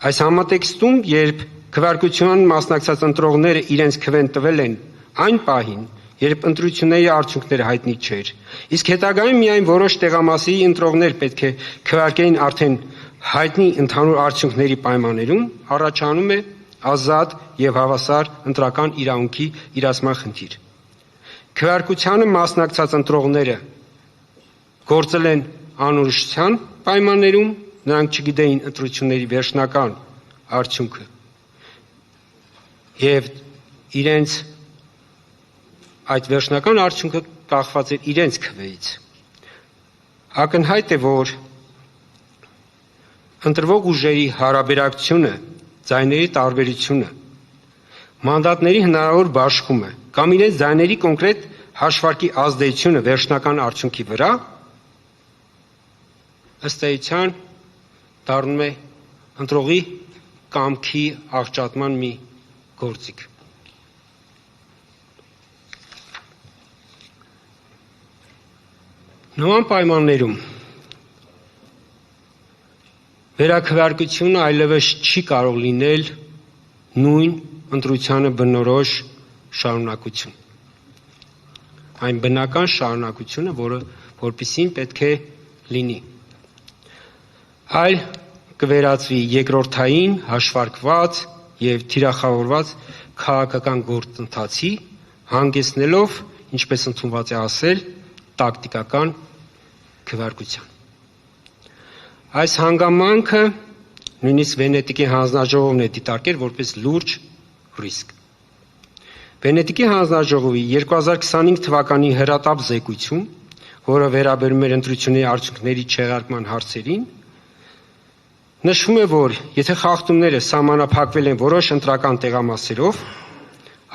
Այս համատեքստում, երբ քվեարկության մասնակցած ընտրողները իրենց քվեն տվել են այն պահին, երբ ընտրությունների արդյունքները հայտնի չէր, իսկ հետագայում միայն որոշ տեղամասի ընտրողներ պետք է քվեարկեին արդեն հայտնի ընդհանուր արդյունքների պայմաններում, առաջանում է ազատ եւ հավասար ընտրական իրավունքի իրացման խնդիր։ Քվեարկությանը մասնակցած ընտրողները գործել են անորոշության պայմաններում, նրանք չգիտեին ընտրությունների վերջնական արդյունքը եւ իրենց այդ վերջնական արդյունքը կախված էր իրենց քվեից։ Ակնհայտ է, որ ընտրվող ուժերի հարաբերակցությունը, ձայների տարբերությունը, մանդատների հնարավոր բաշխումը կամ իրենց ձայների կոնկրետ հաշվարկի ազդեցությունը վերջնական արդյունքի վրա ըստ էության դառնում է ընտրողի կամքի աղճատման մի գործիք։ Նման պայմաններում վերաքվեարկությունը այլևս չի կարող լինել նույն ընտրությանը բնորոշ շարունակություն։ Այն բնական շարունակությունը, որպիսին պետք է լինի։ Այլ կվերածվի երկրորդային, հաշվարկված եւ թիրախավորված քաղաքական գործընթացի, հանգեցնելով, ինչպես ընդունված է ասել, տակտիկական քվեարկության։ Այս հանգամանքը նույնիսկ Վենետիկի հանձնաժողովն է դիտարկել որպես լուրջ ռիսկ։ Վենետիկի հանձնաժողովի 2025 թվականի հրատապ զեկույցում, որը վերաբերում էր ընտրությունների արդյունքների չեղարկման հարցերին, նշվում է, որ եթե խախտումները սահմանափակվել են որոշ ընտրական տեղամասերով,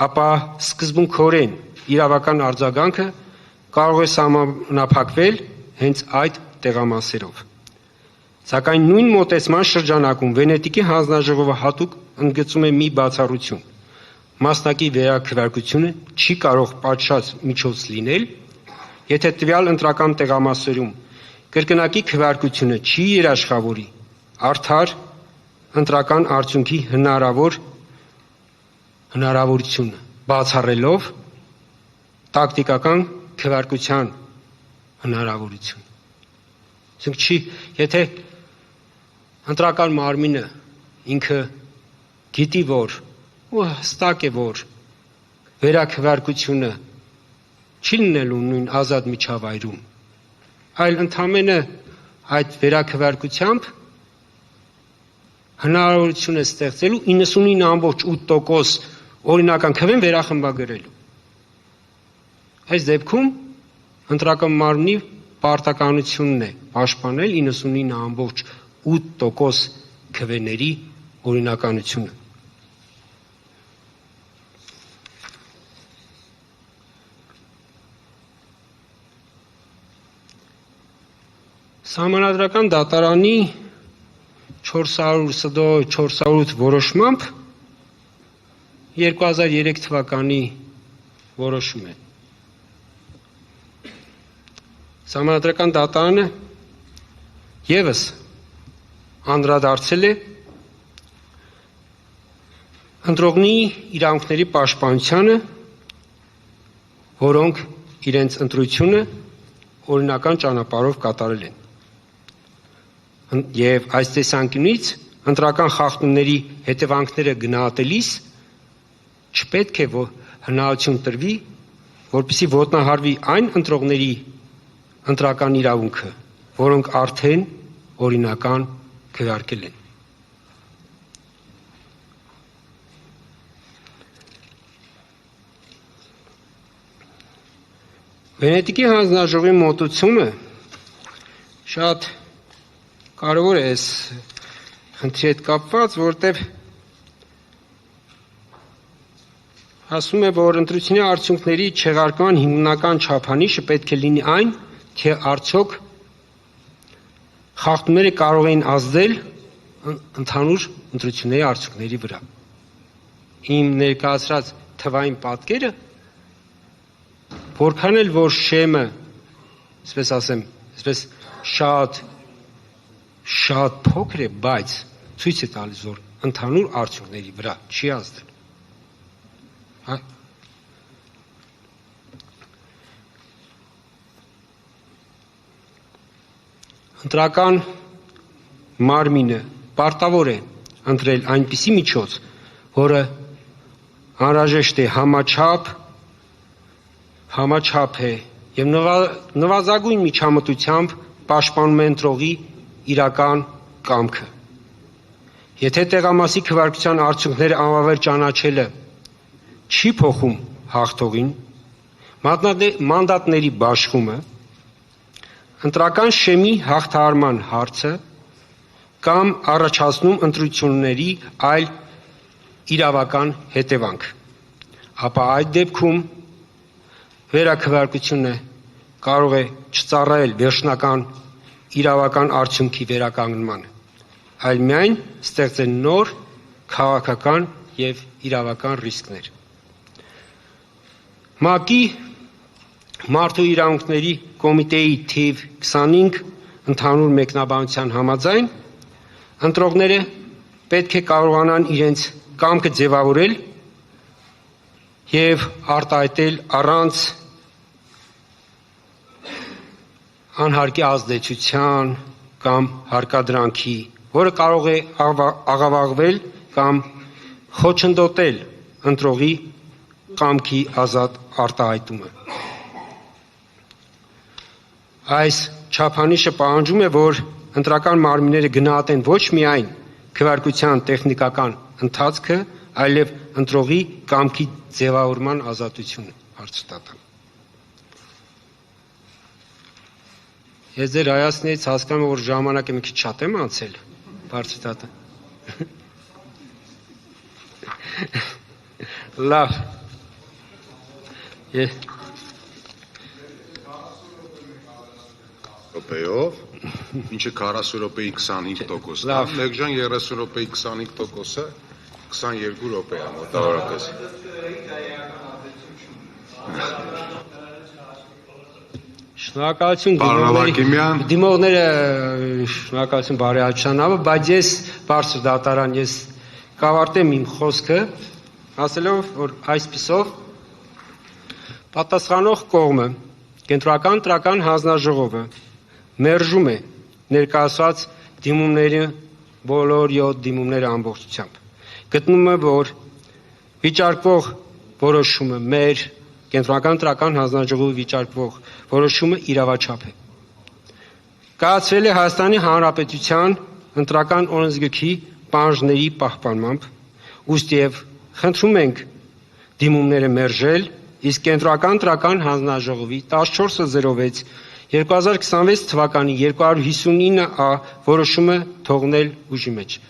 ապա սկզբունքորեն իրավական արձագանքը կարող է սահմանափակվել հենց այդ տեղամասերով։ Սակայն նույն մոտեցման շրջանակում Վենետիկի հանձնաժողովը հատուկ ընդգծում է մի բացառություն. մասնակի վերաքվեարկությունը չի կարող պատշաճ միջոց լինել, եթե տվյալ ընտրական տեղամասերում կրկնակի քվեարկությունը չի երաշխավորի արդար ընտրական արդյունքի հնարավորությունը, բացառելով տակտիկական քվեարկության հնարավորություն։ Եթե ընտրական մարմինը ինքը գիտի, որ ու հստակ է, որ վերաքվեարկությունը չի լինելու նույն ազատ միջավայրում, այլ ընդամենը այդ վերաքվեարկությամբ հնարավորություն է ստեղծելու 99.8% օրինական քվեն վերախմբագրելու։ Այս դեպքում ընտրական մարմնի պարտականությունն է պաշտպանել 99.8% քվեների օրինականությունը։ Սահմանադրական դատարանի 408 որոշմամբ 2003 թվականի որոշում է։ Սահմանադրական դատարանը ևս անդրադարձել է ընտրողի իրավունքների պաշտպանությանը, որոնք իրենց ընտրությունը օրինական ճանապարհով կատարել են։ Եվ այս տեսանկյունից ընտրական խախտումների հետևանքները գնահատելիս չպետք է հնարավորություն տրվի, որպեսզի ոտնահարվի այն ընտրողների ընտրական իրավունքը, որոնք արդեն օրինական քվեարկել են։ Վենետիկի հանձնաժողովի մոտեցումը շատ կարևոր է այս խնդրի հետ կապված, որտեղ ասում է, որ ընտրությունների արդյունքների չեղարկման հիմնական չափանիշը պետք է լինի այն, թե արդյոք խախտումները կարող էին ազդել ընդհանուր ընտրությունների արդյունքների վրա։ Իմ ներկայացրած թվային պատկերը, որքան էլ որ շեմը, այսպես ասեմ, շատ փոքր է, բայց ցույց է տալիս, որ ընդհանուր արդյունքների վրա չի ազդել։ Հա։ Ընտրական մարմինը պարտավոր է ընտրել այնպիսի միջոց, որը անհրաժեշտ է համաչափ է եւ նվազագույն միջամտությամբ պաշտպանում է ընտրողի իրական կամքը։ Եթե տեղամասի քվեարկության արդյունքները անվավեր ճանաչելը չի փոխում հաղթողին, մանդատների բաշխումը, ընտրական շեմի հաղթահարման հարցը կամ առաջացնում ընտրությունների այլ իրավական հետևանք, ապա այդ դեպքում վերաքվեարկությունը կարող է չծառայել վերջնական իրավական արդյունքի վերականգնմանը, այլ միայն ստեղծել նոր քաղաքական եւ իրավական ռիսկներ։ ՄԱԿ-ի Մարդու իրավունքների կոմիտեի թիվ 25 ընդհանուր մեկնաբանության համաձայն ընտրողները պետք է կարողանան իրենց կամքը ձևավորել եւ արտահայտել առանց անհարկի ազդեցության կամ հարկադրանքի, որը կարող է աղավաղվել կամ խոչընդոտել ընտրողի կամքի ազատ արտահայտումը։ Այս չափանիշը պահանջում է, որ ընտրական մարմինները գնահատեն ոչ միայն քվեարկության տեխնիկական ընթացքը, այլև ընտրողի կամքի ձևավորման ազատությունը հարցուտատան։ Ես ձեր հայացքներից հասկանում եմ, որ ժամանակը մի քիչ շատ եմ անցել, հարցուտատան։ Լավ։ րոպեով, ինչը 40 րոպեի 25%-ն է, 1 ժամ 30 րոպեի 25%-ը 22 րոպե է մոտավորապես։ Շնորհակալություն դիմողները, շնորհակալություն բարեհաճանալը, բայց ես բարձր դատարան, ես կավարտեմ իմ խոսքը, ասելով, որ այսպիսով պատասխանող կողմը, կենտրոնական ընտրական հանձնաժողովը մերժում է ներկայացված դիմումների բոլոր 7 դիմումները ամբողջությամբ։ Գտնում է, որ վիճարկվող որոշումը մեր կենտրոնական ընտրական հանձնաժողովի վիճարկվող որոշումը իրավաչափ է։ Կայացվել է Հայաստանի Հանրապետության ընտրական օրենսգրքի պահանջների պահպանմամբ, ուստիև խնդրում ենք դիմումները մերժել, իսկ կենտրոնական ընտրական հանձնաժողովի 1406 2026 թվականի 259A որոշումը թողնել ուժի մեջ։